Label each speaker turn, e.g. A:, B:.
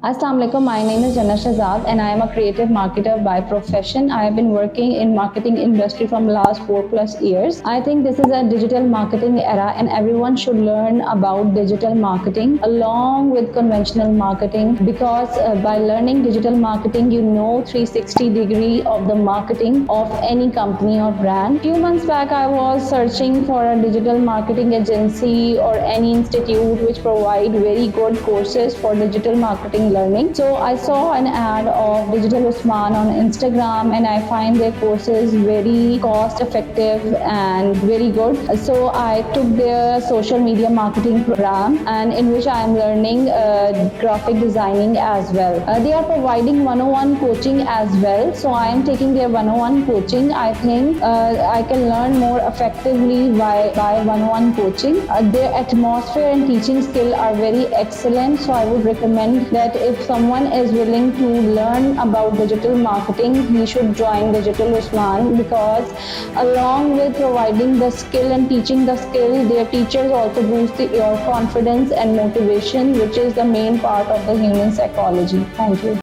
A: Assalamu alaikum. My name is Jannah Shahzad and I am a creative marketer by profession. I have been working in marketing industry from last 4+ years. I think this is a digital marketing era and everyone should learn about digital marketing along with conventional marketing because by learning digital marketing you know 360 degree of the marketing of any company or brand. Few months back I was searching for a digital marketing agency or any institute which provide very good courses for digital marketing learning. So I saw an ad of Digital Usman on Instagram and I find their courses very cost effective and very good. So I took their social media marketing program and in which I am learning graphic designing as well. They are providing 101 coaching as well. So I am taking their 101 coaching. I think I can learn more effectively by 101 coaching. Their atmosphere and teaching skill are very excellent. So I would recommend that if someone is willing to learn about digital marketing, he should join Digital Usman because along with providing the skill and teaching the skill, their teachers also boost your confidence and motivation, which is the main part of the human psychology. Thank you.